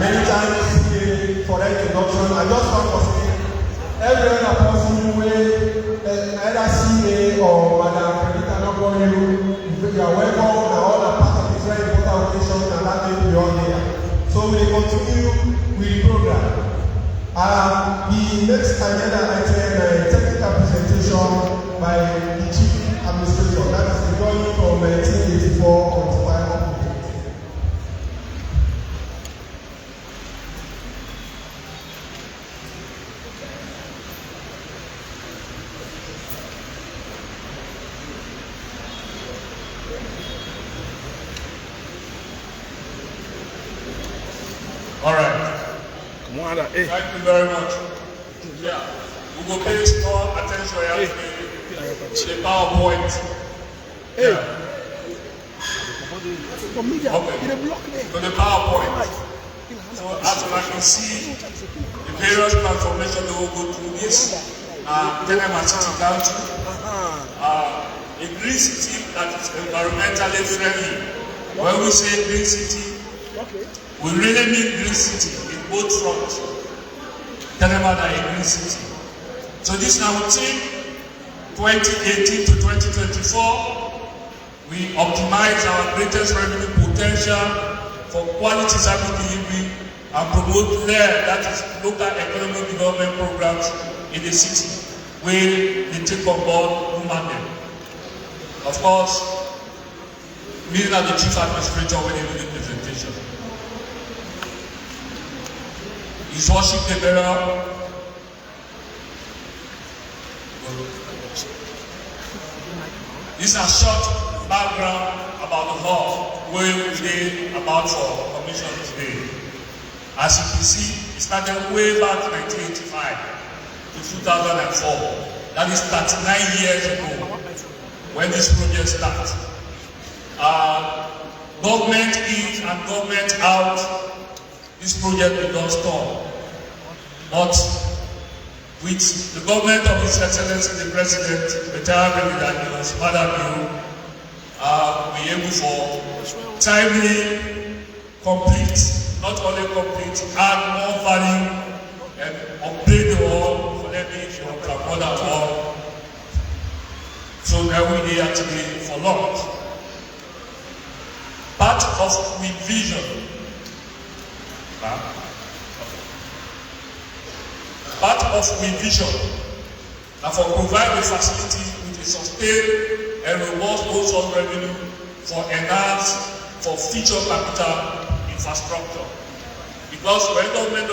many times for that introduction. I just want to say, every other person where either CA or Madam Fredita not going you are welcome, and all the part of this very important occasion, and that may be all there. So we continue with the program. The next agenda item, technical presentation by the Chief Administrator. That is the journey from 1984 to 5. All right. Thank you very much. Yeah, we will pay more attention to the PowerPoint. Yeah. Okay. To the PowerPoint. So as you can see, the various transformations that will go through this Kenema City Council, a green city that is environmentally friendly. When we say green city, we really mean green city in both fronts. Kenema is a green city. So this now team 2018 to 2024, we optimize our greatest revenue potential for quality service delivery and promote LEAR, that is local economic development programs in the city, where they take on board human. Of course, me as the Chief Administrator when they do the presentation. His Worship the Bearer. This is a short background about the hall where we did about for commission today. As you can see, it started way back 1985 to 2004. That is 39 years ago when this project started. Government in and government out, this project did not stop. But with the government of His Excellency the President, retired President Fatima Maada, we able for timely, complete, not only complete, add more value and upgrade the wall for them if you have more than all. So now we are today for launch. Part of my vision. Part of my vision and for provide the facility with a sustained and robust wholesale revenue for enhanced for future capital infrastructure. Because when government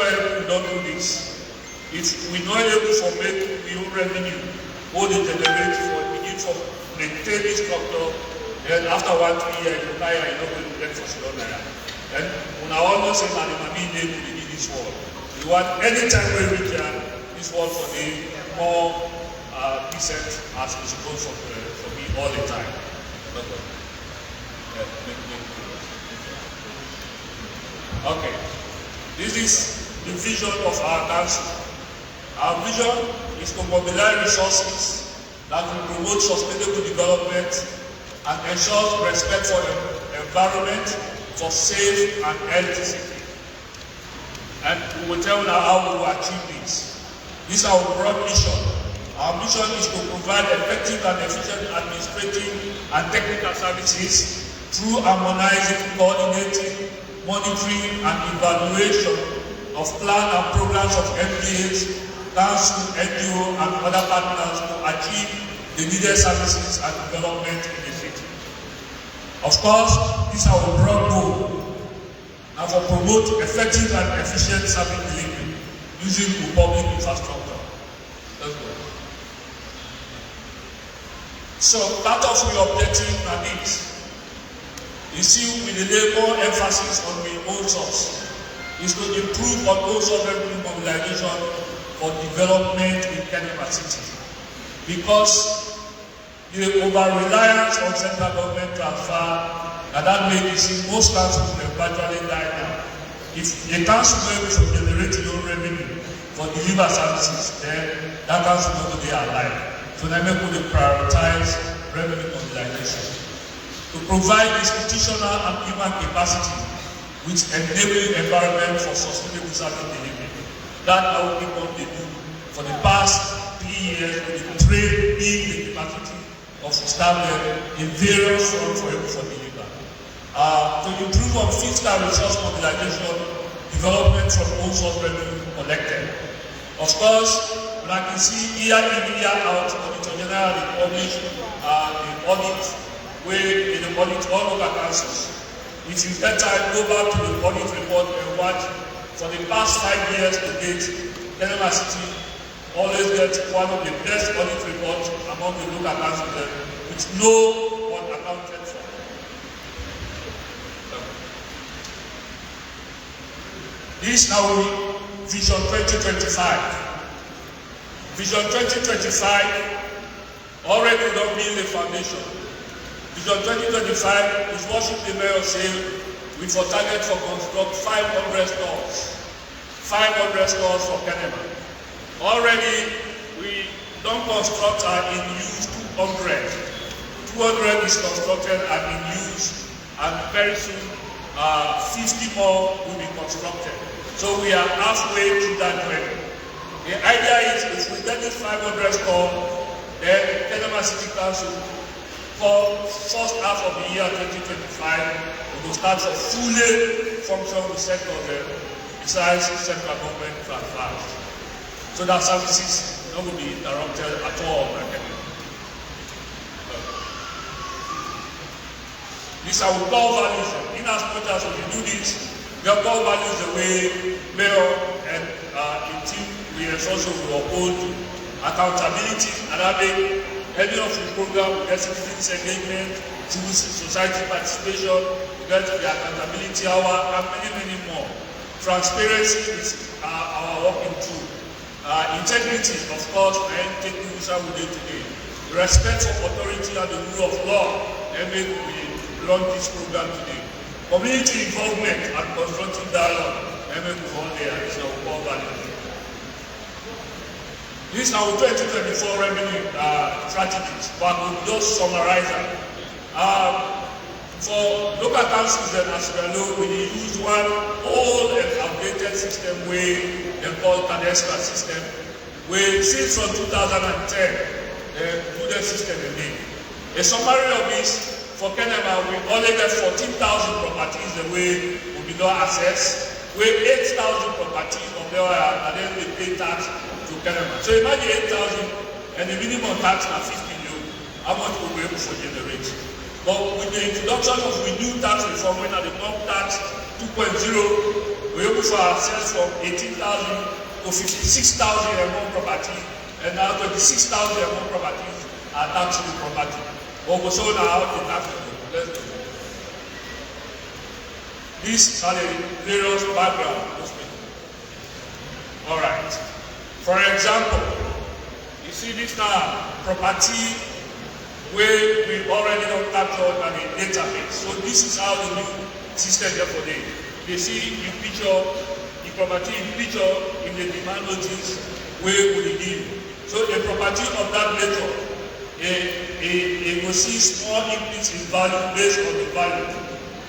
don't do this, if we not able to make new revenue, what they generate for we need for maintain this structure, then after 1-2 years you buy and you don't going to get for $0. Then when I almost say that the money they need this world. You want anytime we reach this world for the more decent as it's supposed for me all the time. Okay. This is the vision of our council. Our vision is to mobilize resources that will promote sustainable development and ensure respect for the environment, for safe and healthy city. And we will tell now how we will achieve this. This is our broad mission. Our mission is to provide effective and efficient administrative and technical services through harmonizing, coordinating, monitoring and evaluation of plan and programs of MPAs, council, NGO and other partners to achieve the needed services and development in the city. Of course, this is our broad goal. And for promote effective and efficient service delivery using public infrastructure. Let's go. So part of the objective are this. You see, we lay more emphasis on the own source. Is to improve on also revenue mobilization for development in Kenema City. Because the over-reliance on central government transfer and that may be seen most councils will gradually die now. If a council is able to generate your own revenue for deliver services, then that council will not be alive. So they may put to prioritize revenue mobilization. To provide institutional and human capacity with enabling environment for sustainable service delivery. That our people they do for the past 3 years with the trade being the capacity of staff in various forms for deliver. To improve on fiscal resource mobilization, development from own source revenue collected. Of course, when I can see year in, year out, Auditor General publish the audit where in the audit all local councils. It is that time go back to the audit report and watch for the past 5 years to date, Kenema City always gets one of the best audit reports among the local councils with no one accounted for. This now Vision 2025. Vision 2025 already not being the foundation. Vision 2025 is what the mayor said with a target for construct 500 stores. 500 stores for Kenema. Already we don't construct are in use 200. 200 is constructed and in use, and very soon 50 more will be constructed. So we are halfway to that journey. The idea is if we get this 500 store, then Kenema City Council for first half of the year 2025 we will start to fully function with sector besides central government transfers. So that services not going to be interrupted at all. These are we call values. In as much as we do this, we are called values the way Mayor and the team we also will uphold accountability and having any of the program, we get citizens engagement, civil society participation, we get the accountability hour, and many more. Transparency is our working tool. Integrity, of course, and taking we do today. Respect for authority and the rule of law, and we run this program today. Community involvement and constructive dialogue, and we hold there, is our core value. This is our 2024 revenue strategies, but we'll just summarize them. For local councils and SierraLeone, we use one old and outdated system where they call Cadestra system, where since from 2010, they do the system again. A summary of this, for Kenema, we only get 14,000 properties the way we be not access, where 8,000 properties of there are, and then we pay tax to Kenema. So imagine 8,000 and the minimum tax are 50 million. How much will we able to generate? But with the introduction of the new tax reform, when at the pump tax 2.0, we're able to access from 18,000 to 56,000 and more property, and now 26,000 and more properties are taxable property. But we show now the tax reform. Let's do it. These are the various background. All right. For example, you see this now property where we already don't capture on a database. So this is how the new system therefore they. They see in picture, the property in picture in the demand notice where we give. So a property of that nature, it will see small increase in value based on the value.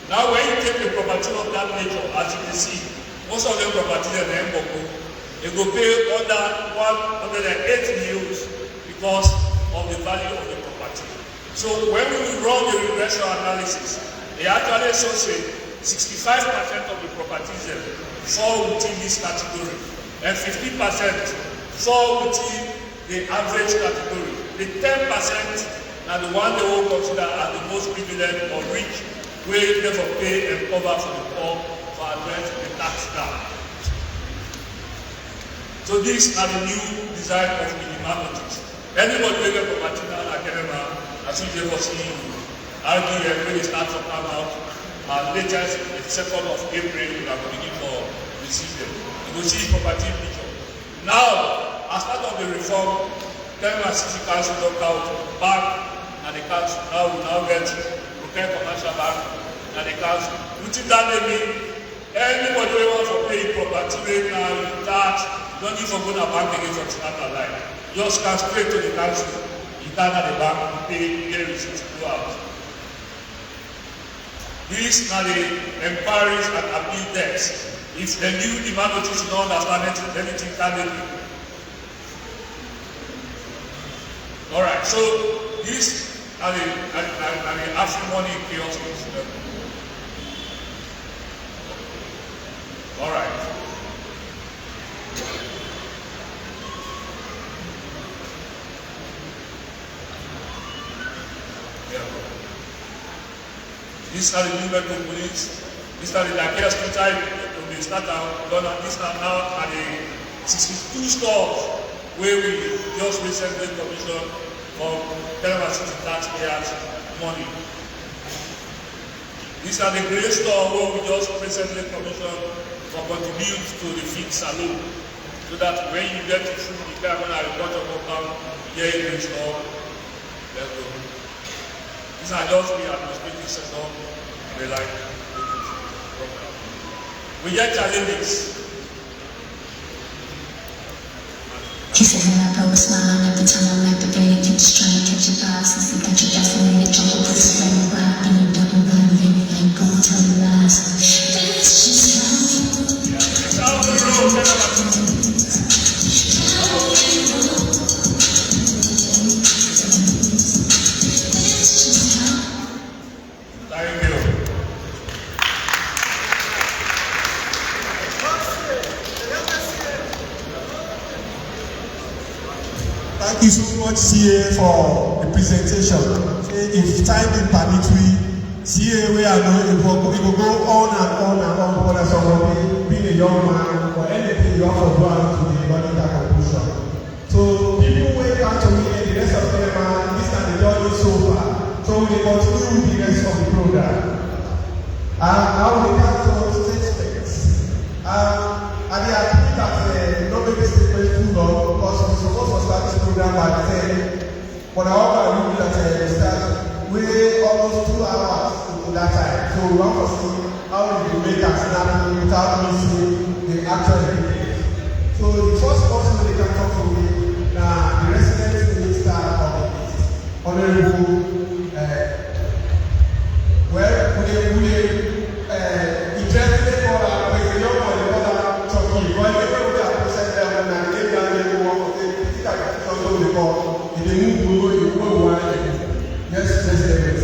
Now when you take a property of that nature, as you can see, most of the properties are the it will pay under 108 million because of the value of the property. So when we run the regression analysis, it actually shows 65% of the properties fall within this category, and 50% fall within the average category. The 10% are the one they will consider as the most privileged or rich, where they never pay and cover for the poor for address the tax gap. So these are the new design of minimalities. Anybody will get property now at Kenema, as you ever see, RDF when it starts to come out, latest the 2nd of April, we are beginning for receive them. You will see property picture. Now, as part of the reform, Kenema City Council look out bank and the council now will now get Local Commercial Bank and the council. Within that they mean anybody who wants to pay property right now, you tax. Don't even go to a bank again from Standard Line. Just come straight to the council. You can't at the bank, you pay, you get receipts, go out. These are the inquiries and appeal desk. If the new demand notice you don't understand anything, can they do? Alright, so these are the asking money kiosks. Alright. These are the new medical police. These are the Nigeria Street type when they start out. These are now at the 62 stores where we just recently commissioned for Kenema City taxpayers' money. These are the grey store where we just recently commissioned for contribute to the feed saloon. So that when you get to food, you can have a bunch of come here in the store. Let's go. These are just the administrative setup they like. We get challenges. He said when I go smiling every time I'm activated, keep just trying to catch your vibe since you got your fascinated jungle with this red and black and you don't run it, I ain't gonna tell you lies. That's just how we do. Down the road, Thank you so much, CA, for the presentation. If time is permitted, CA, we are going to go on and on and on for somebody being a young man or anything you have to do to the body that conclusion. So people wait back to me and the rest of them, this and the journey so far. So we continue with the rest of the program. Now we come to statements. And they are thinking that not make this statement too long because we're supposed to start this program by 10. But I hope that we start way almost 2 hours into that time. So we want to see how we make a snap without missing the actual details. So the first person they can talk to me now the resident minister of the East, Honorable interested for a young one, talking. But they don't have to send them and they can walk. They also before they move to go one. Yes, President.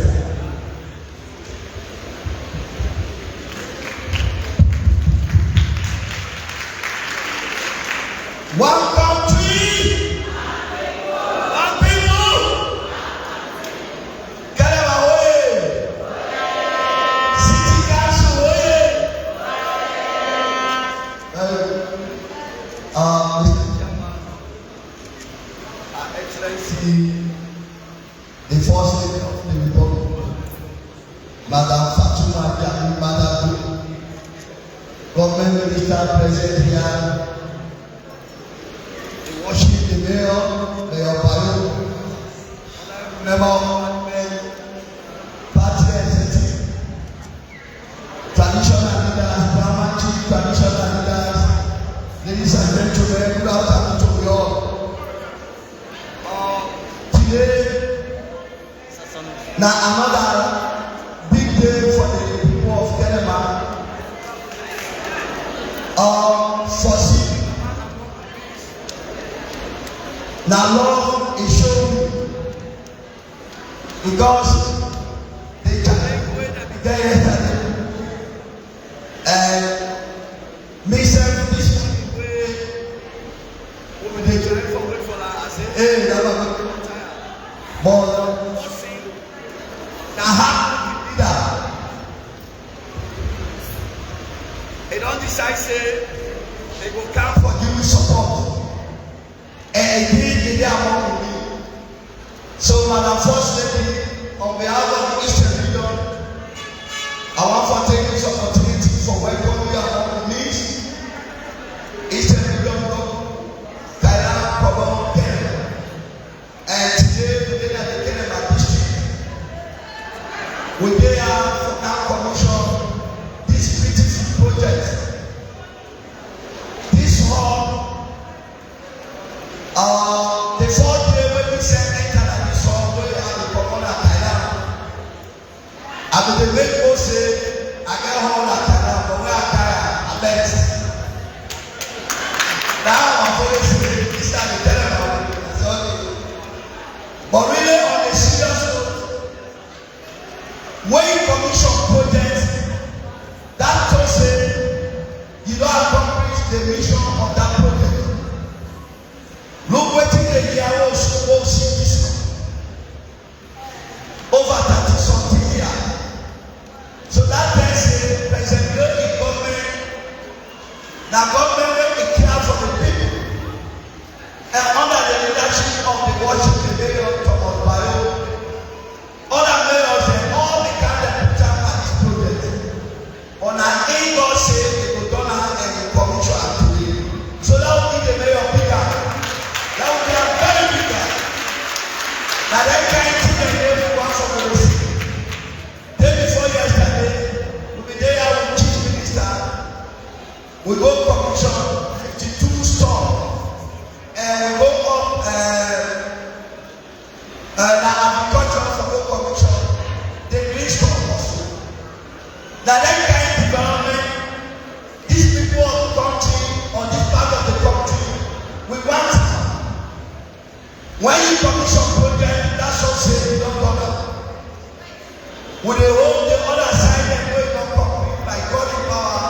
One country, one people. Kenema way. City Council way. Mr. Chairman, Excellency, the First Lady of the Republic, Madam Fatima Maada, Government Minister present here, the Washington Mayor, Mayor Bayo, Member of Parliament, Party Executive, traditional leaders, Brahman Chief, traditional leaders, ladies and gentlemen, good afternoon to you all. Today, now another big day for the people of Kenema. For now, Lord is showing because they can be there yesterday and mix up this way. When they try to wait for that, I say, hey, that's not going to tire. But now, how leader? They don't decide, say, they will come for giving support. And indeed, they are among me. So, Madam First Lady, on behalf of the Eastern Region, I want to take this opportunity for welcoming you among the needs. Eastern Region, Thailand, Kobo, Kenema. And today, we are the Kenema district. We are for now commission this beautiful project. This hall. The 4th day when we send enter this hall, we are the Corona Thailand. And the main goal say, Now I'm always saying this time they tell them I say okay. But really on a serious note, when you commission projects, that don't say you don't accomplish the mission of that project. Look what the year was this over 30 something years. So that tells President Leone government, now government will care for the people. And under the leadership of the Washington Mayor Thomas Bayo, other mayors and all the candidates at this project, on an indoor say they go down and commission today. So that will be the mayor bigger. That will be a very big guy. Now that kind of thing they gave one from the city. Day before yesterday, we be there with chief minister. We go commission 52 stores and we go up the agriculture for the commission, the green store also. Now that kind of development, these people of the country, on this part of the country, we want it. When you commission project, that's what say you don't bother. With the whole the other side and we don't complete by God in power,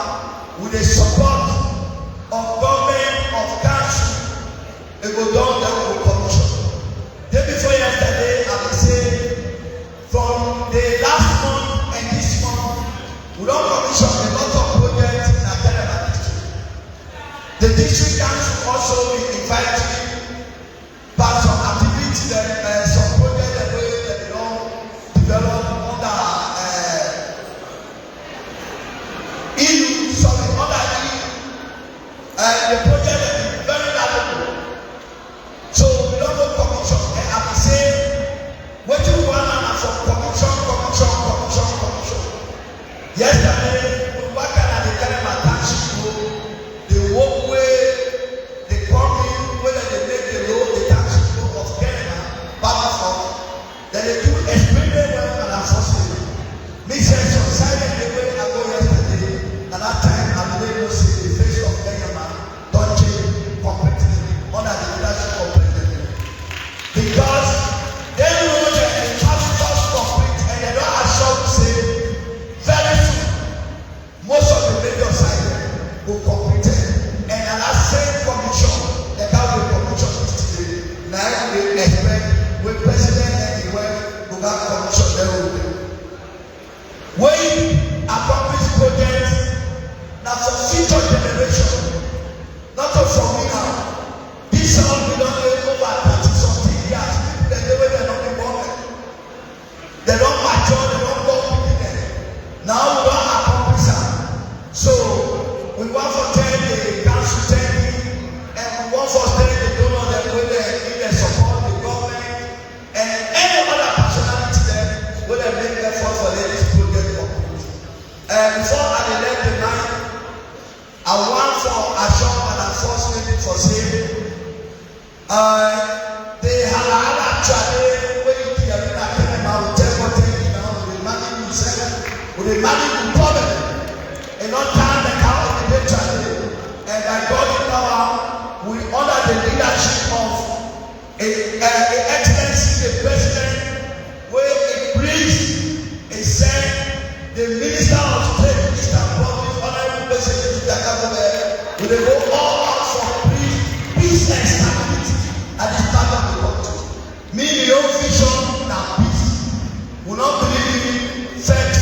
with the support of government, of council, it go down there with commission. Day before yesterday, I will say, from the last month and this month, we don't commission a lot of projects in our Kenema district. The district council also will invite but some activities that some projects that they don't develop under EU, under EU. The project that is very valuable. So we don't go commission. And I will say, what you want from commission. Yesterday, we worked at the Kenema township road, the walkway, the coming, whether they make the road, the township road of Kenema, then they do extremely well and unfortunately. Me said some silent the way I go yesterday, and that time I believe you see the face of Kenema don't change completely under the leadership of President. Because they know that the traffic was complete and they don't assure to say very soon most of the major sites will complete it. And at that same commission, the government commission is today. Now we expect with President and the work to have commission there will be. When you accomplish projects, now for future generation, not for me now. This all we don't know over 30 something years. People that they're not involved. They don't mature, they don't go with it. Now we don't accomplish that. So we want for 10 the council 10 and we want for 10 the donor that will need the support the government and any other personality there will make effort for this project complete. And before I let the night, I want for assure and enforcement for saying they have actually when you hear me like Kenema will tell what they now with the money you sell, with the money you problem, and not time the cow of the day. And by God in power, we honor the leadership of Excellency, the President, where it brings a said the Minister of State, Mr. Province, Honorable President, will they go all out for peace and stability at this part of the country. Me, your vision now peace. We not believe in fed.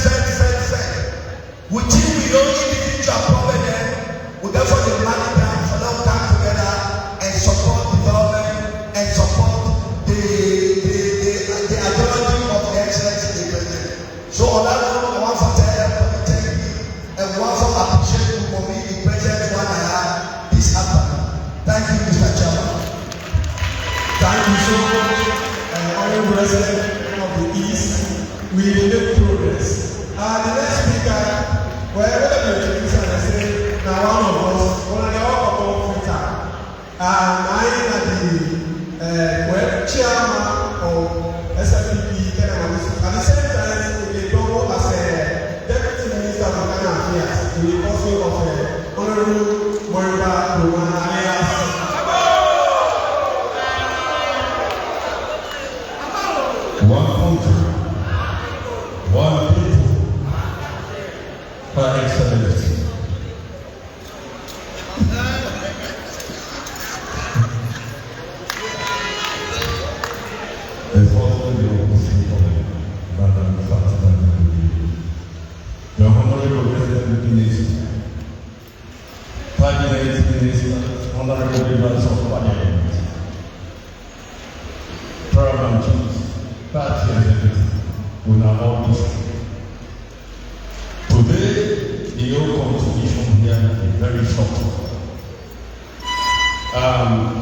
We think we don't individual problem there. We therefore demand time for them to come together and support development and support the ideology of the Excellency the President. So on that note, I want to tell you and want to appreciate you for me, the President one I had this afternoon. Thank you, Mr. Chairman. Thank you so much, Honorable President of the East. We make progress. The next speaker, wherever the introduce and I say, now one of us, one of the all free time. I am the chairman of SFPP Kenema. At the same time, we go as a deputy minister of Ghana Affairs, to the also of Honorable Moriba Roman alias Madam Fatima Maada, the Honorable President Minister, Cabinet Minister, Honorable Members of Parliament, Paramount Chiefs, Party Executive, who are all listening. Today, the your contribution here is very short.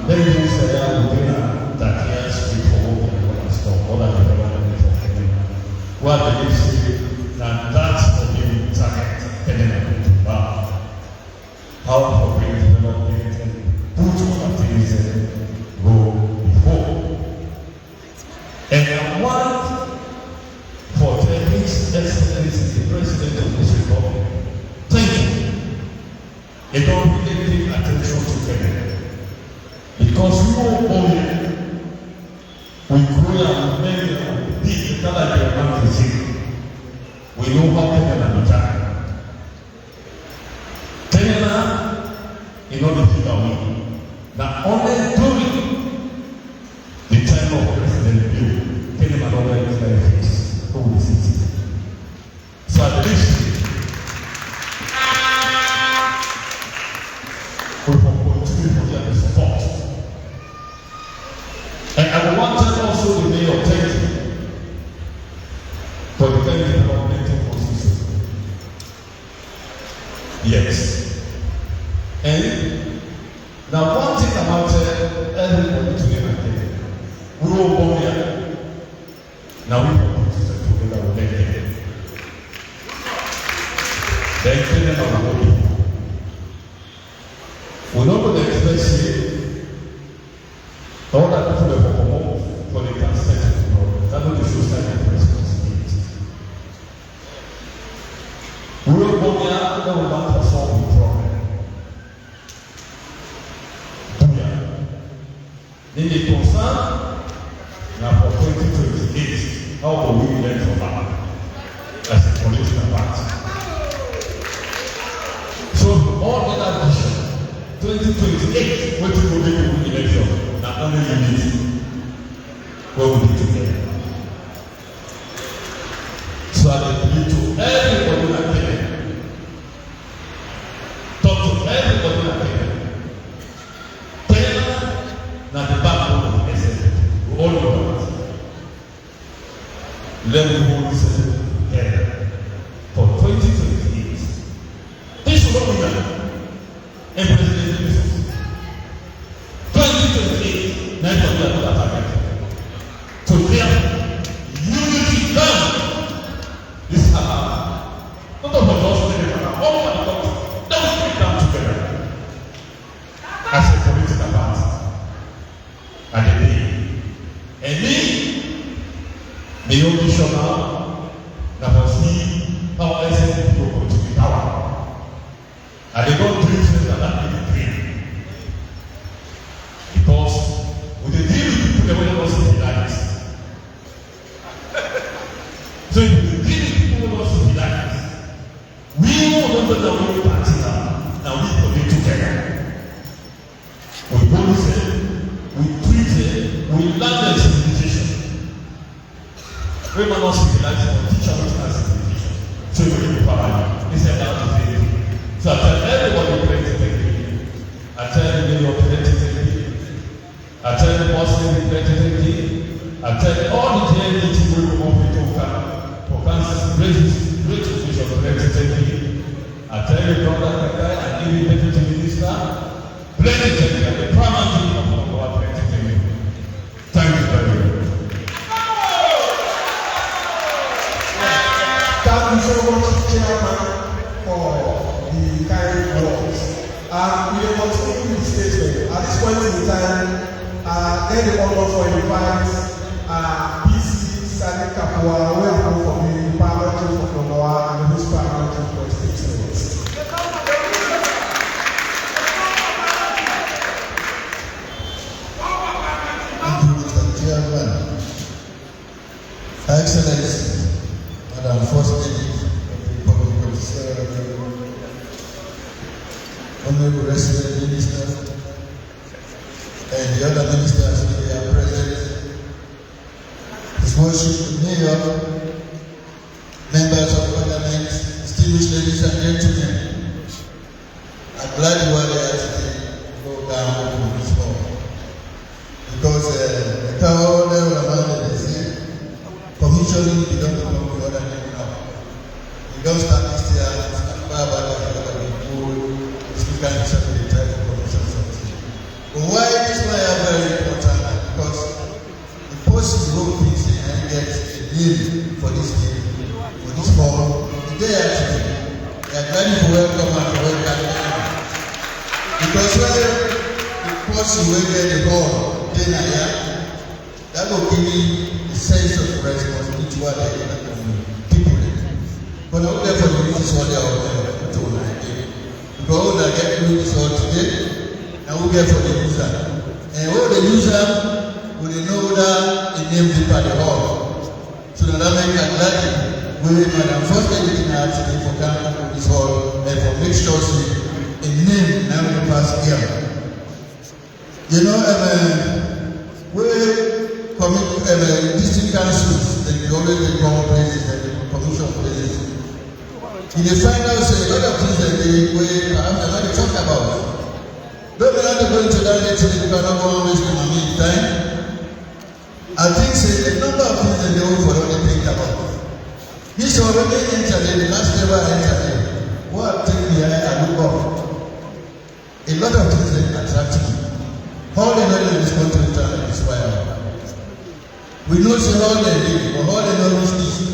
Let me say that yes, we for other development of Kenema. What I believe say that that's for being target Kenema to bar. How for being development and put other things go before. And I want for His Excellency, the President of this Republic, thank you. You don't really pay attention to Kenema. Because we all own we grow up many of these that they want to see. We know how Kenema is done. Kenema is not the figure we. Now only during the time of President Bill, Kenema not very benefits who will see. So at least we will continue for their support. And I wanted also the mayor thank you for the kind developmental position. Yes. And now one thing about everybody together, we all born here. Now we will put it together with them. Then Kenema will be. We don't go to express here. All that people have come for the consent of the Lord. That will show sign of responsibility. We will go there, that will not solve the problem. In the concern, now for 2028, how will we learn from that as a political party? So, all other vision, 2028, what will be the election? Not only unity, what we need together. So I appeal to everybody that can. Talk to everybody that can. Kenema, not the backbone of the SSF. We all know that. Let me hold this together for 2028. This is what we done. And President Jesus. 2028, next of the attack. So there, unity done. This is how. Not of us together, all over the country. Don't break down together. As a political party. At the day. And me, the old missioner, that was he, how SSF people go to the power. And they don't dream that they dream. Because with the deal with people, they will not see the lights. So if the deal with people will not see the lights, we will not know that we party now we put it together. We police it, we treat it, we learn the civilization. We will not see the lights, but teach us that civilization. So we will be power. It's about the thing. So I tell everybody plenty technique. I tell the mayor plenty technique. I tell the Muslim plenty technique. I tell all the KNDT we will move into for cancer, great vision plenty technique. I tell the brother Kakai and even deputy minister plenty technique and the primary of our plenty technique. Thank you very much. Thank you so much, Chairman, for the kind words. We will continue with the statement. At this point in time, let the honor for invite PC Sadiq Kapua, who have come from the Parliament of Nonoa and the Host Parliament for his statements. Thank you, Mr. Chairman. Excellency, Madam First Lady of the Republic of SierraLeone, Honorable Resident Minister, and the other ministers who are present, His Worship the Mayor, members of Parliament, distinguished ladies and gentlemen, I'm glad you are here today to go down to this hall. Because the cow never abandoned the same. Commissioning, you don't know the other name now. You don't start this year, and far back as you have been told, this kind of something the type of commission something. But why this one is very important? Because the post is wrong things and get a deal for this game, for this hall. They actually, they are glad to welcome and welcome. Because when the post is where the hall, then that will give me a sense of responsibility to other people. But I'm there for the reasons what they are to because I get to this all today, and we get for the user. And all the user will know that the name is by the hall. So that I make a gladly with Madam First Lady today for coming to this hall and for make sure a name now in the past year. You know, district councils, they always go places and commission places. In the final say, a lot of things that they perhaps are not talk about. Don't be not going to that actually because I'm always in the meantime. I think say the number of things that they will for only think about. This already entered the last ever entered. What thing here I look up. A lot of things that attract me. All the knowledge in this country is why. We know say all the live, but all the knowledge is.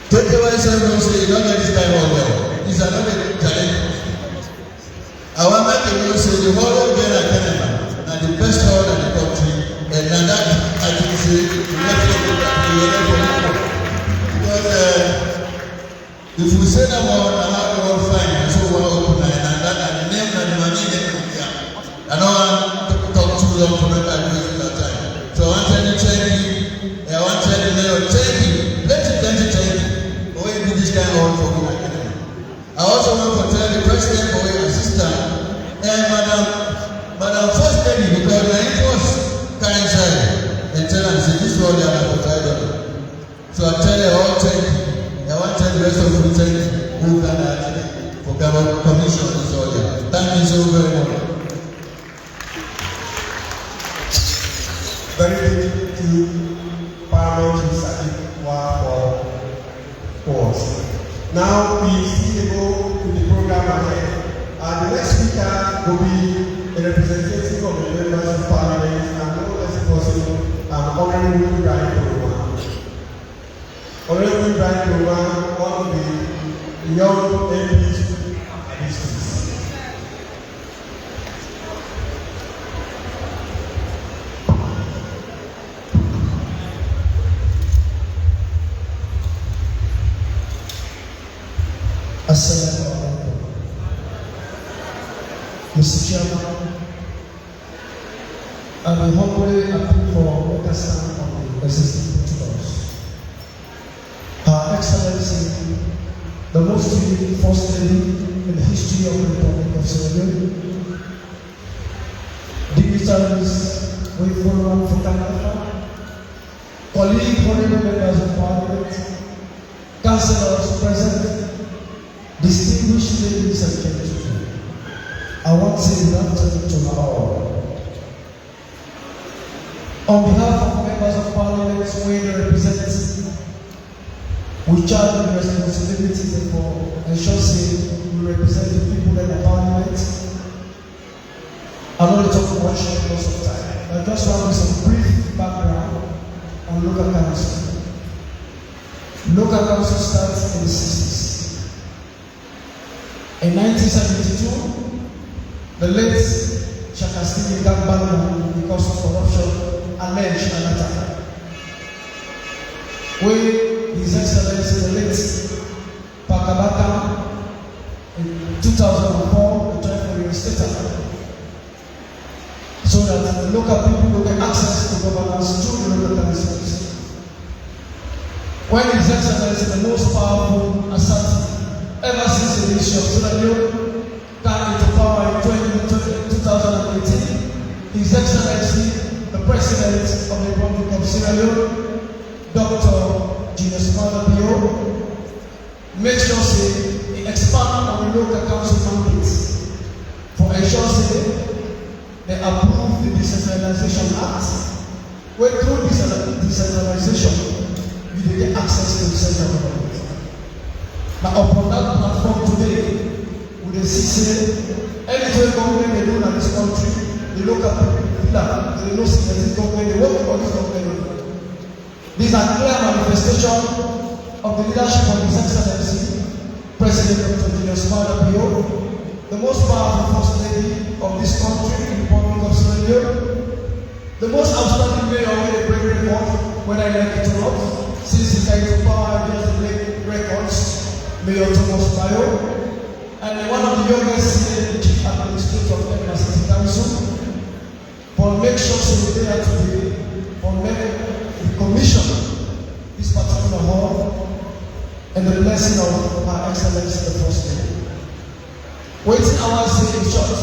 Take away some say, you don't get this time all well. It's another challenge. I want to know say the whole of Kenema and the best hall in the country, and that I think say the next level because if we say that one, I have to all fine, so we'll open and that and the name and the money I don't want to talk too long for that and waste that time. So I want to tell you, I want to tell you, thank you, let's thank you, for you do this kind of for me. I also want to tell the President for your assistant and Madam First Lady because the infos kind side and tell them, say, this is what they are provided. So I tell you all thank you. I want to tell the rest of you thank you who can actually for government commission this order. Thank you so very much. Very good to Parliament to Sadiq for us. Now we still go to the program ahead. The next speaker will be a representative of the members of Parliament and no less possible, Honorable Brian Kenema. Honorable Brian Kenema, one of the young MPs at this place. Assalamualaikum. Mr. Chairman, I will humbly appeal for understanding of the existing protocols. Her Excellency, the most unique First Lady in the history of the Republic of SierraLeone, dignitaries with Forum for Canada, colleagues, honorable members of Parliament, councillors present, distinguished ladies and gentlemen, I want to say good afternoon to all. On behalf of members of Parliament who represent, we charge the responsibilities for ensure say we represent the people in the Parliament. I don't talk much because of time. I just want to some brief background on local council. Local council starts in the 60s. In 1972, the late Shakastini got banned because of corruption alleged at that time. Where His Excellency the late Pakabaka in 2004 tried for the state so that the local people will get access to governance through the local councils. When His Excellency, the most powerful asset ever since the issue of SierraLeone, make sure say it expand on the local council mandates for ensure say they approve the Decentralization Act, where through decentralization you dey get access to the central government. Now upon that platform today, we dey see say anything government dey do in this country, the local people they know say this government dey work for this government. These are clear manifestation of the leadership of His Excellency President Dr. Julius Maada, the most powerful first lady of this country, in the Republic of SierraLeone, the most outstanding mayor wey dey break record, whether I like it or not, since he came to power just to break records, Mayor Thomas Bayo, and one of the youngest chief administrators of Kenema City Council, for make sure so they are today, for make the commission this particular hall, and the blessing of Her Excellency the First Lady. Waiting our say in short,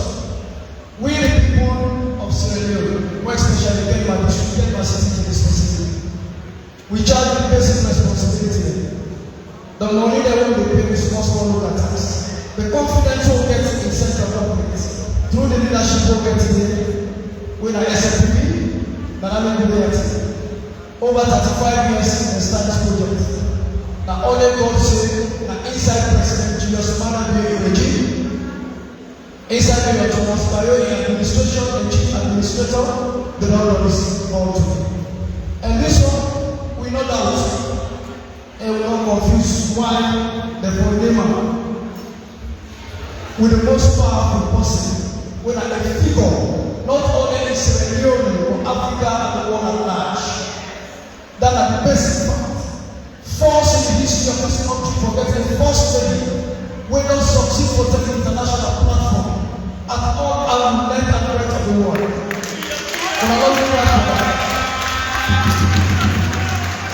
we the people of SierraLeone, more especially Kenema City to be specific, we charge the basic responsibility. The money that will be paid is small local tax. The confidence will get in central government through the leadership will get in with our SFPP, but I'm in the over 35 years in the start this project. Now all they God say, now inside President Julius Maada regime, inside the Thomas Bayo administration and chief administrator, the Lord is all to me. And this one, we know that, and we don't confuse why the Kenema with the most powerful person, when I figure, not only in SierraLeone, but Africa and the world at large, that are the basic fact. Force in the history of this country for getting first lady, we don't succeed for taking international platform at all and length and breadth of the world. And I love you right for that.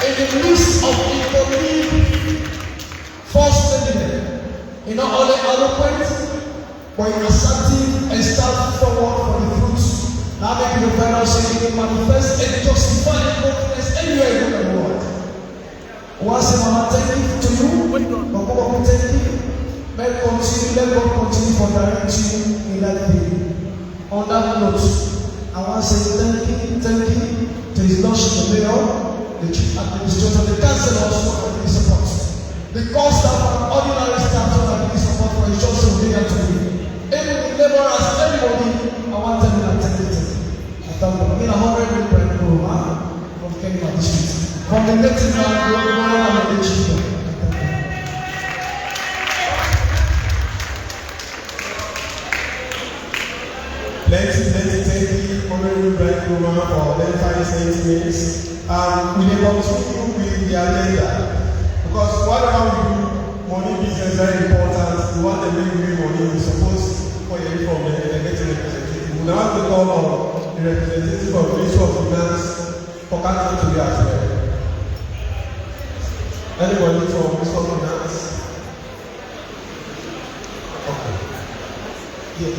In the midst of economic first lady, not only eloquent, but assertive and start forward for the fruits. Now making the final say you manifest and justify confidence anywhere in the world. Once a man take it to you, but God will take it. Let God continue for directing in that day. On that note, I want to say thank you to His Lordship the Mayor, the Chief Administrator, the Councillors for giving support. The core staff and ordinary staff for giving support for His Church of Leone today. Even the laborers, everybody, I want them to attend it. I thank them. In 100 people from Kenema district. From the native land, and the chief. Let's thank you, Honorable Bright Roma, for verifying sentiments. We will continue with the agenda. Because whatever we do, money business is very important. We want to make real money. We suppose for you from the executive representative. We now have to call on the representative of the Ministry of Finance for country to be as well. Anybody from Ministry of Finance? Okay. Yeah.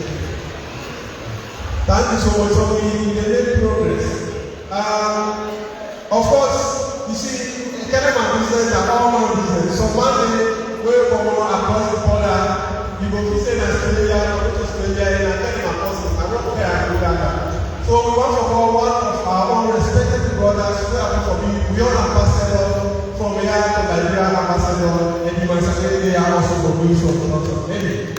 Thank you so much for the delayed progress. Of course, you see, Kenema business are all my business. So one day, we come across the border, you go visit Australia, go to Australia, and Kenema person, I work there and Uganda. So we want to call one of our own respected brothers, who are from we are ambassador from here to Nigeria, ambassador, and the Mansakere, they are also from Ministry of Culture. Anyway.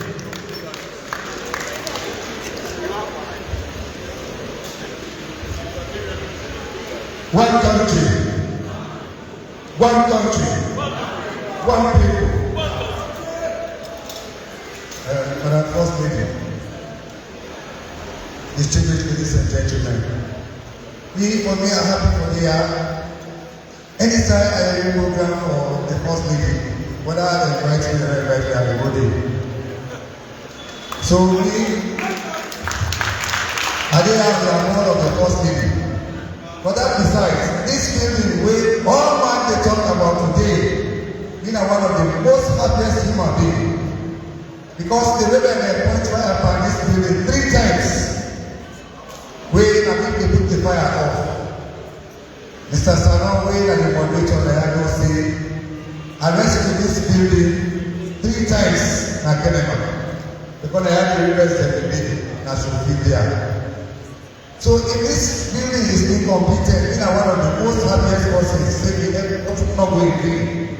One country, one people. Madam First Lady, distinguished ladies and gentlemen, for me, I'm happy for the year. Anytime I do a program for the First Lady, whether they invite me or not invite me, I will go there. So I didn't have the honor of the First Lady. But that besides, this building where all man they talk about today, you know, one of the most happiest human beings. Because the rebel point fire upon this building 3 times. When I think they put the fire off. Mr. Sanon, when the moderator, I go say, I rescue this building 3 times na Kenema because I have to request every day na should be there. So if this building is being completed, we are one of the most happiest persons saying everything not going green.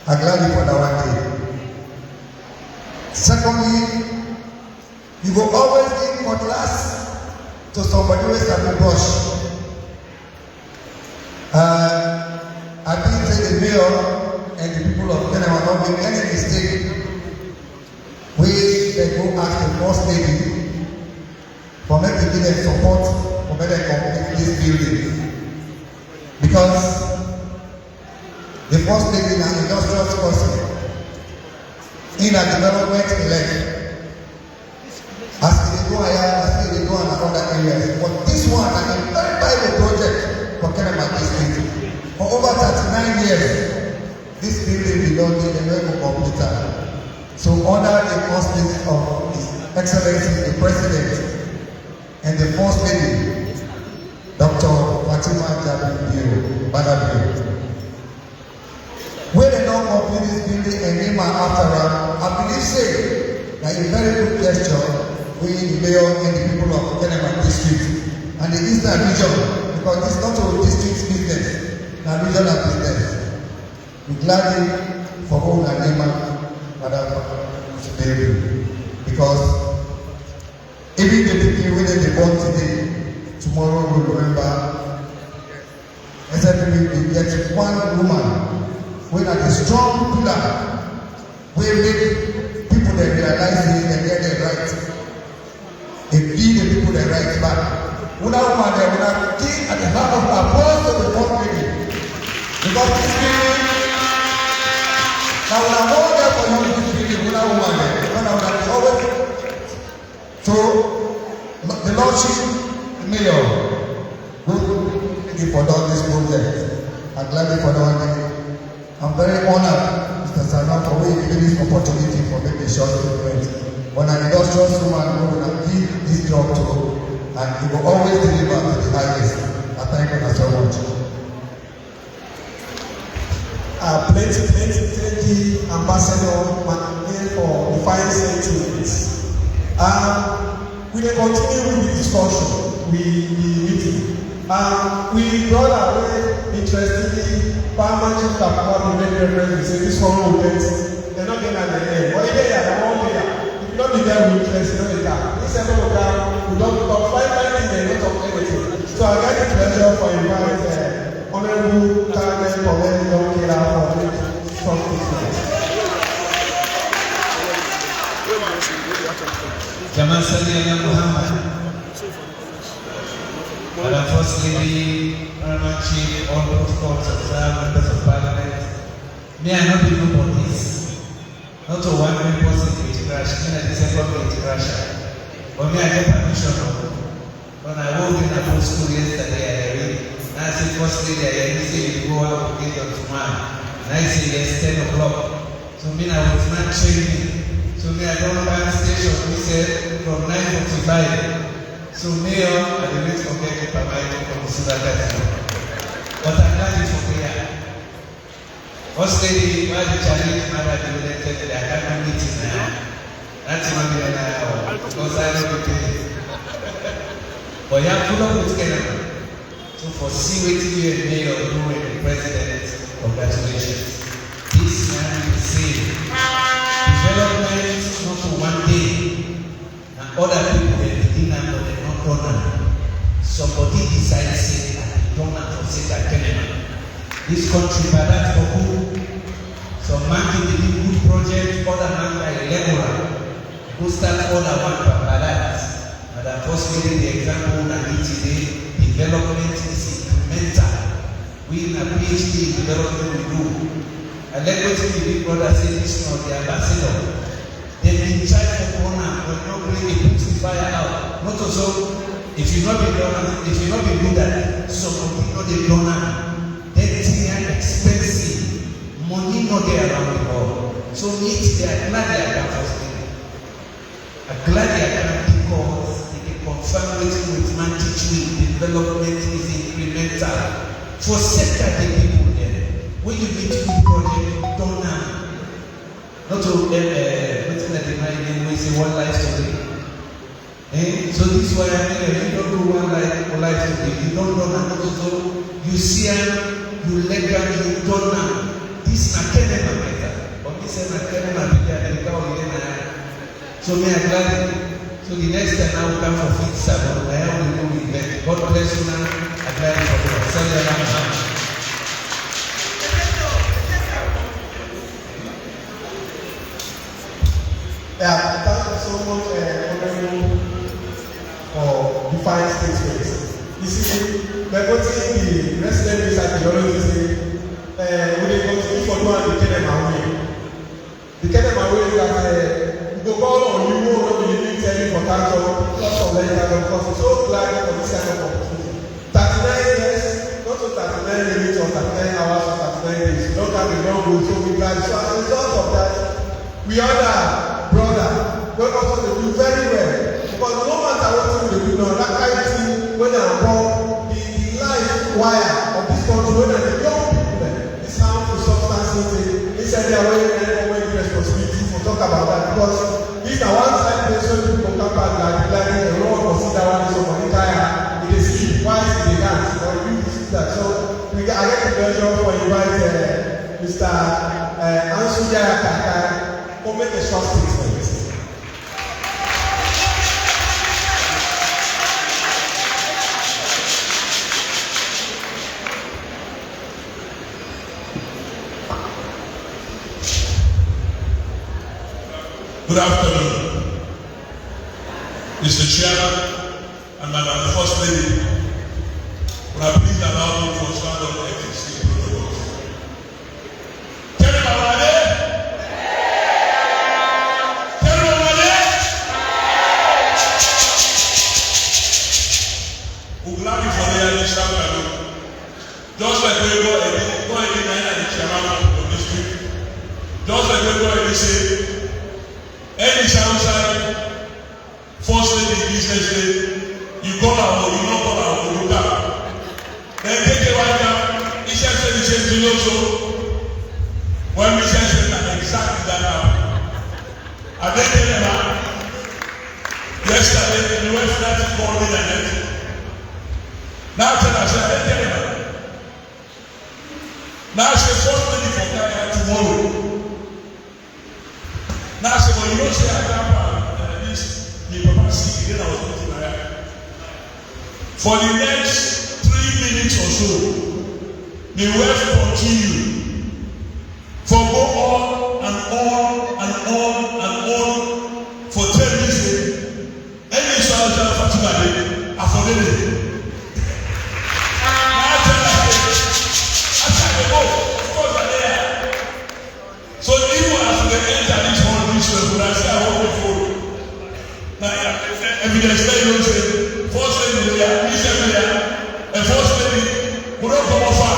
I'm glad for that one day. Secondly, you will always give cutlass to somebody who is at the brush. I think say the mayor and the people of Kenema not make any mistake. We they go ask the first lady for me to give them support for me to complete this building. Because the first lady is an industrious person in a development election. As they go higher, as they go in other areas. But this one, an entire project for Kenema district. For over 39 years, this building belongs to the local computer. So under the auspices of His Excellency, the President, and the First Lady, Dr. Fatima Maada, when they don't complete this building and name after her, I believe say that a very good gesture we the mayor and the people of Kenema district and the eastern region, because it's not a district business, it's a regional business. We gladly for all the name because even the people when they born today, tomorrow will remember. Except we get one woman when at a strong pillar, we make people that realize it and get it right. They give the people the right back. Una woman there, una king at the heart of applause to the first lady. Because this building, now when I'm all there for you, this building, una woman there, when I'm always. So, the Lordship, the Mayor, thank you for all this project. I'm glad for the one day. I'm very honored, Mr. Sana, for giving this opportunity for making a short statement. When an industrious woman who will give this job to, and he will always deliver to the highest. I thank you so much. Thank you, Ambassador Manangel, for the fine sentiments. We will continue with the discussion, with the meeting. We brought away interestingly, Parliament Chief Kappa, the main reference, say this one will get, they're not getting at the end. But if they are one day, not be there with interest, you know, the car. This ever will come, we don't talk 5 minutes and not talk anything. So I get the pleasure for inviting Honorable Target for letting young killer for some business. Jamal Sadiya Muhammad, Madam First Lady, Paramount Chief, all protocols observed, members of Parliament. May I not be known for this? Not to one person with crash, and the second with crash. But me, I get permission. When I walked in a post school yesterday, I read. And I said, first lady, I say you go out to get on tomorrow. And I say, yes, 10 o'clock. So me, I was not training. So me, I don't buy the station. We said from 9:45. So me, I didn't wait for me to provide from the Sudan. But I'm glad it's for me. First lady, why the challenge matter to the elected, I can't meet it now. That's not the hour, because I don't be paid. But you have to know what's going on. So for see what you and Mayor do and the President, congratulations. This man will say, development not for one day, and other people that begin and they not done. Somebody decides it and they don't have to say that Kenema. This country, but that's for who? Some man can do good project, other man by Leone. Who start other one by that. And I'm first giving the example that today, development is incremental. We in a PhD development we do. And let me tell you, big brother say this not the ambassador. They've been charged for honor, but not really put the fire out. Not also, if you not be done, if you not be good at it, somebody not the donor. Expensive money not there around the world. So need they are glad they are first. I'm glad they are because they can confirm with man teach me development is incremental. For sector the people there. When you meet good project, don't know. not to nothing that they might anyway say one life story. So this is why I mean you don't do one life story. You don't know that also you see you let them you don't know. This na Kenema method. But this is na Kenema because so me I glad. So the next time I will come for fit salon. I have to do event. God bless you now. I glad for you. Send your hand. Yeah, thank you so much, Honorable, for defining statements. You see, by putting the resident research ideology, we will continue for doing the Kenema way. The Kenema way is that we go call on you, not be living telling for that job, lots of letters, because we're so glad for this kind of opportunity. 39 years, not to 39 minutes or 39 hours or 39 days. We don't have a long road, so we glad. So as a result of that, we honor brother, when also they do very well. Because no matter what they do now, that kind of thing, when they are born, the life wire of this country, when they are young people, is harmful substances. Inside their way, and when the responsibility for talk about that. Because this is one side place when people come back like the Lord consider one is of an entire, it is sleep, why is it dance, or you see that. So, I get the pleasure for invite Mr. Ansuya Kaka, who make a short statement. Good afternoon, Mr. Chairman and Madam First Lady. Would I please allow me to stand on the existing protocols? Kenema Maada! Kenema Maada! We're glad for the early start. Just like we go ahead and the chairman of the street. Just like we go ahead and say, any outside, first lady business day, you call out, you don't call out, you come. Then take a while down, he said the same thing also. When we said exactly that now. I then tell him, yesterday, the West United called me and everything. Now tell us, I tell him. Now I say, first lady for Kaya tomorrow. Now I said, well, you don't say I can't this, the papa sick, then I was looking like that. For the next 3 minutes or so, the wave continue. For go on and on and on and on for 10 minutes. Any Israel Fatima Maada, I forget it. Now I tell you, of course I'm there. So even as they enter this hall, when I say I want to follow. Now, evidence there, you don't say, first lady there, minister there, and first lady, we don't come off far.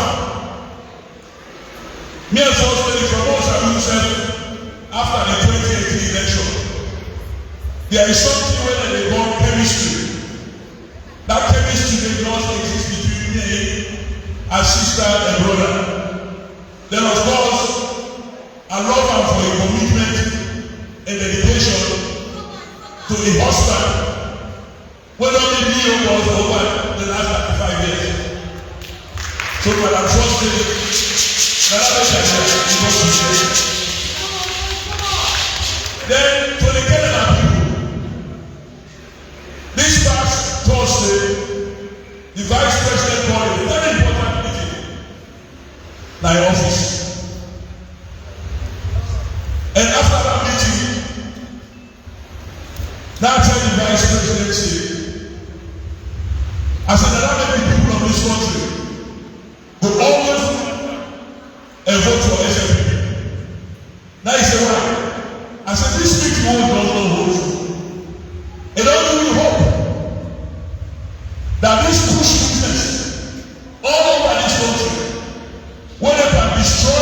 Me and first lady from us have been after the 2018 election. There is something where they call chemistry. That chemistry does not exist between me and sister and brother. Then, of course, I love her for a commitment and dedication to a husband when only me was over the last 35 years. So Madam First Lady, then to the Kenema people, this past Thursday, the Vice President called a very important meeting in my office. And after that meeting, that's how the Vice President said, I said that many people of this country will always vote for SFP. Now he said, why? I said, this speech won't does not hold true. It only will hope that this push business all over this country, whether it can destroy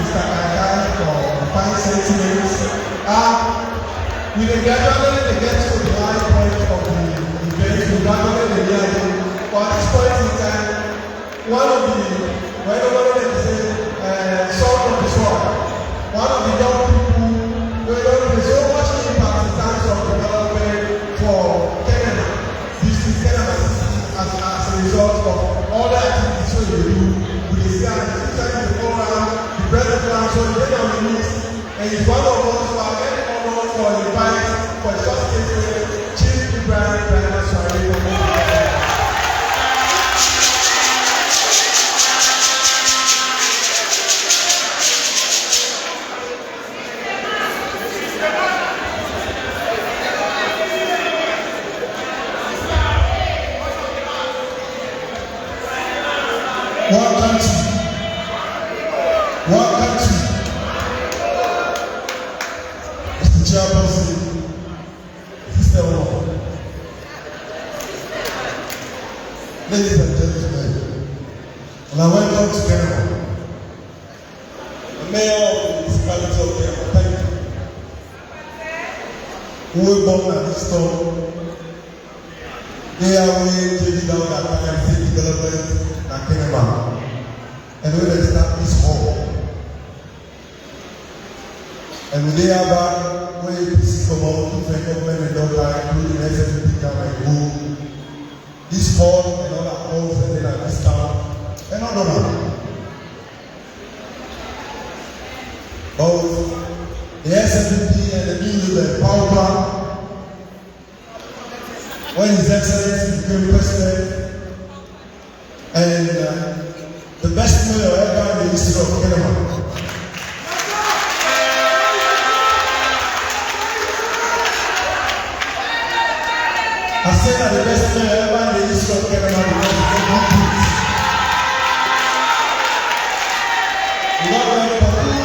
Mr. Kakai for fine sentiments. We gradually get to the high point of the event. We gradually get but at this point in time, one of the sort of the sword, one of the young people there's so much impact in terms of development for Kenema, district Kenema as a result of all the activities we do. We decide to go around the present plan, so we get on the list, and it's one of us who are very honored for the invite for the first case Chief Ibrahim One country. Mr. Chairperson, Sister One. Ladies and gentlemen, and I welcome to Kenema, the mayor of the municipality of Kenema. Thank you. Who were born at this time, they are way taking down that capacity development at Kenema, and we establish hall. And we have a way to see from all different government and all that, including SFP and who this hall and other halls and then at this town and all that. Both the SFP and the new power plant, when His Excellency became president, and the best mayor ever in the history of Kenema. I say that the best mayor ever in the history of Kenema because it's a good piece. You know very important.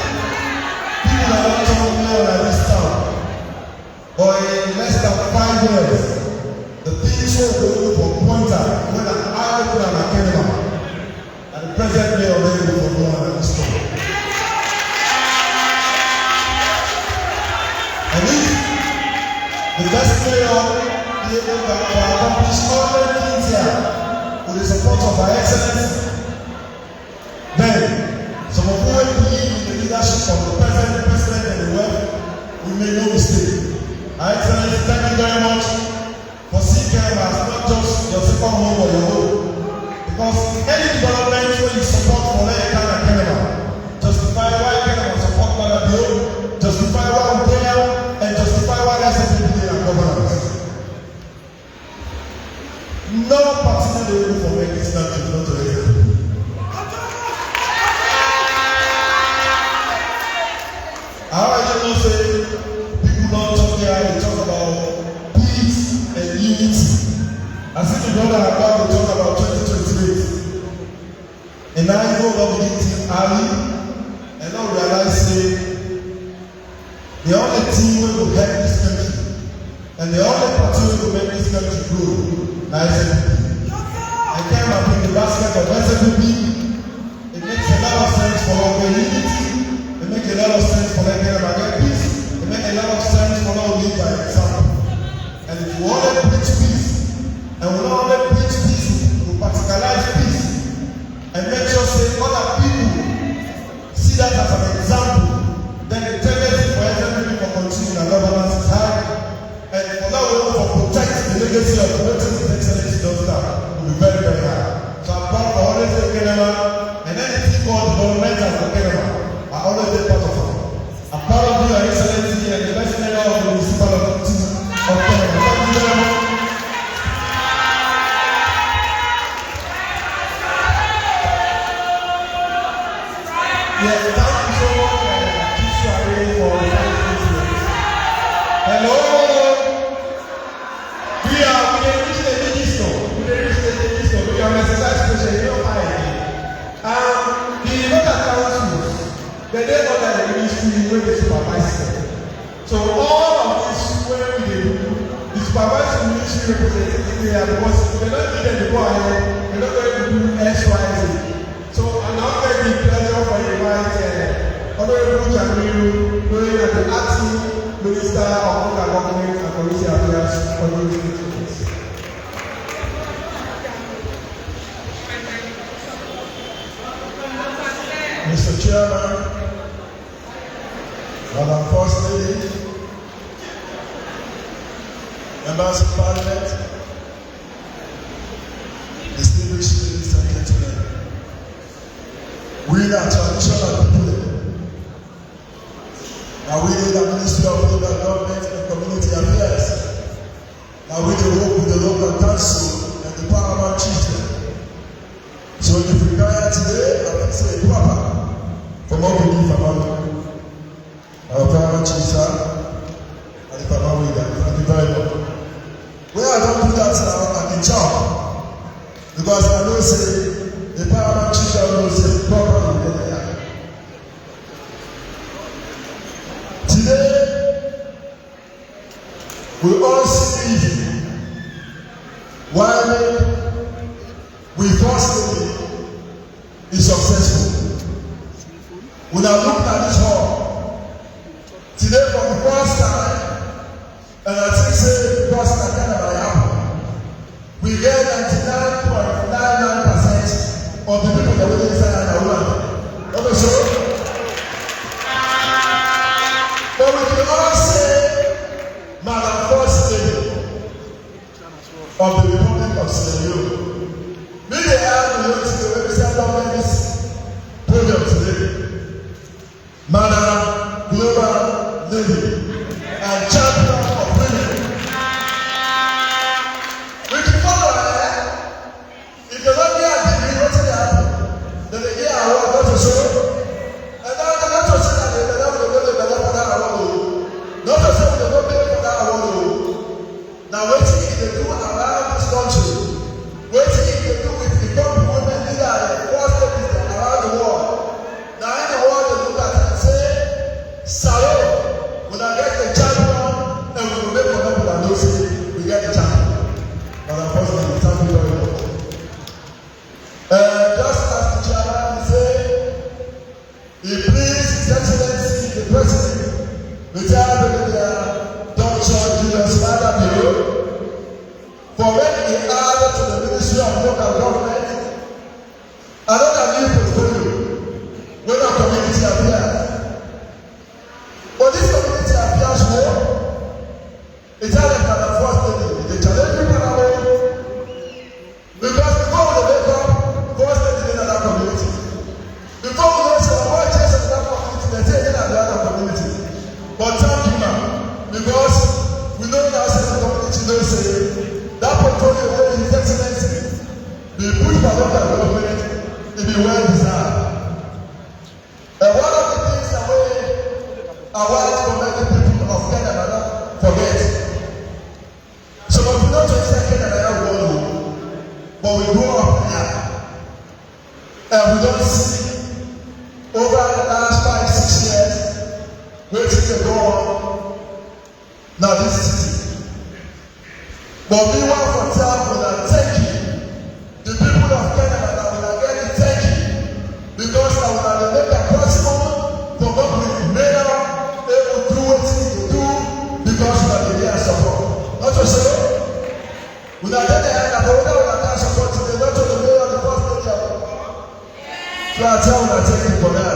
People are not talking mayor at this town. But in less than 5 years, the things will go for pointer when an eye put on a Kenema. And the present mayor already for no one at this time. And if the best mayor be able to accomplish all the things here with the support of our Excellency, then some of who will believe in the leadership of the present president and the world will make no mistake. Our Excellency, thank you very much for seeing Kenema as not just your second home or your home. Because any development where you support for Kenema, justify why Kenema support Malabio, justify why we care, and justify why SFP and governance. No particular able for making this country not to exist. I already know say people don't talk here, they talk about peace and unity. I see the brother about to talk about 2028. And now you go about the thing early and now realize say the only team will help this country and the only party will make this country grow is SFP. I came up in the basket of SFP. It makes a lot of sense for our unity. It makes a lot of sense for them to get peace. It makes a lot of sense for us to live by example. And if you want to preach peace, and we not only preach peace, we practicalize peace, and make sure say other people see that as an example, then the tendency for everybody for continuing and governance is high, and for that we for protect the legacy of what His Excellency does that will be very, very high. So I'm proud for always the Kenema, and anything called development as the Kenema, I always be part of it. I'm proud of you, Your Excellency, and the best mayor of the municipality of Kenema. Thank you very much. Yes, thank you so much, Chief SierraLeone, for the hello. We reach the digital. We are exercise station here of the local councils, they don't know that the ministry where they supervise them. So all of this where we do, the supervisory ministry representatives there because they don't need them to go ahead, they're not going to do X, Y, Z. So I'm not very pleasure for you, right? Honorable Jamilu, going as the acting Minister of Local Government and Community Affairs for the State. Mr. Chairman, Madam First Lady, Members of Parliament, distinguished ladies and gentlemen, we are traditional people. Now we need the Ministry of Local Government and Community Affairs. Now we will work with the local council and the paramount chieftain. So if we retire today, I will say proper from what we need from our paramount chieftain and the paramount leader. Thank you very much. Where I don't do that now, I'm in charge. Because I know say the paramount chieftain will say properly where they are. Today, we all see why we first is successful. When I look at this hall, today for the first time, and I think say because I kind of happen, we get 99.99% of the people that will inside our land. Okay, so but we can all say, Madam First Lady of the Republic of SierraLeone. Me they have the Leone to represent on this podium today. Madam Global Lady and champion of women. We can follow her. If they don't get a degree, what's going to happen? Then they get a award, not to show. And now they're not to say that they're not going to go to the not to say they don't pay for that award. Now wait till they do around this country. Wait till they do with the young women leader and first ladies around the world. Now in the world they look at it and say, Saro, when I get the champion, and we will make for people that don't say we get the champion. But unfortunately, thank you very much. Just as the chairman say, he pleased His Excellency the President. Retired Brigadier Dr. Julius Maada for making it added to the Ministry of Local Government another new portfolio with our community affairs. But this community affairs war, it's had a Madam First Lady, it's a challenging Panama, because before we wake up, First Lady in another community. Before we know some more changes in that community, they take in another community. But thank you, ma'am, because we know that as a community knows that portfolio where His Excellency be put for local government, it be well deserved. And one of the things that we are want to make the people of Kenema forget. So if we don't say Kenema, but we grow up here, and we don't see over the last 5-6 years. Where did they go on? Now this city. But meanwhile for example, that thank you. The people of Kenema that will get it thank you. Because I will make it possible for God to be made up, able to do what He do because we are the support. Not to say, we are the hand of the support today, not to the mayor of the first lady. So I tell you, I thank you for that.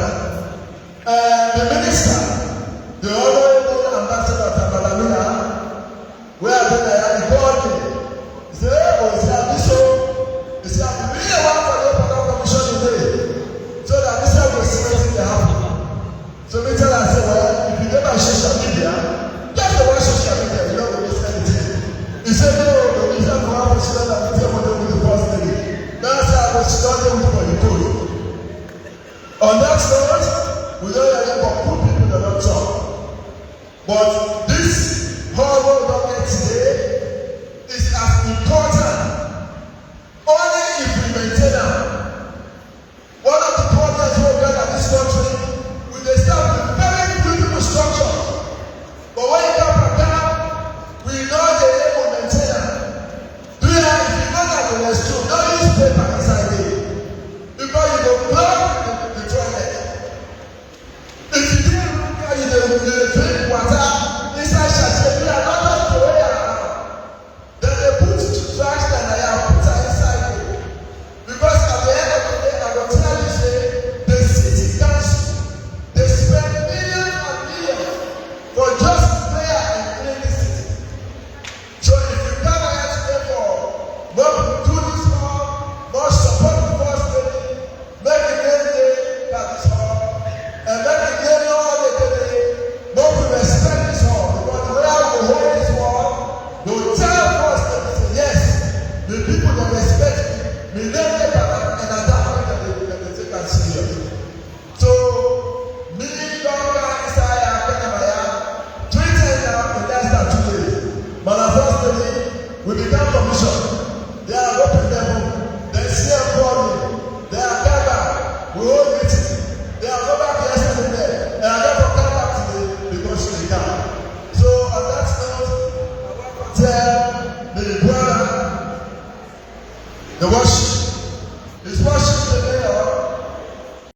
The minister. The honorable ambassador Tabalamina, where they called me, he said, oh, is that this so? He said, we really want for the open commission today, so that this will see what will happen. So we tell us, well, if you get on social media, just the one social media, you don't miss anything. He said, no, the reason for our president that we tell with the first lady, that's how we started with for the code. On that note, we don't have about two people that don't talk. But this horrible document today is as important only if we maintain them. One of the problems we got at this country, we dey start with very beautiful structure. But when you come back down, we know they able to maintain them. Do you know if you know that the rest too, don't use paper inside there. Because you go block the toilet. If they drink water inside sachet, they are not throwing it around. Then they put trash and they are put inside it. Because at the end of the day, I will tell you, say, the city council, they spend millions and millions for just prayer and clean the city. So if you come here today for more do this more support the first lady, make the game day that is all, and make the game all the day, more we respect this hall, because the way I will hold this wall, they will tell first lady, say, yes, the people that respect me name them and at that point that they take us serious. So, me, Doctor, Isaiah, Kenema, 3 days now, in less than 2 days. But our first lady, we become commission. They are open them home. They see a problem. They are come back. We hold meeting. They are go back yesterday there. And I never come back today because they come. So, on that note, I want to tell the brother, the worship. His worship the mayor.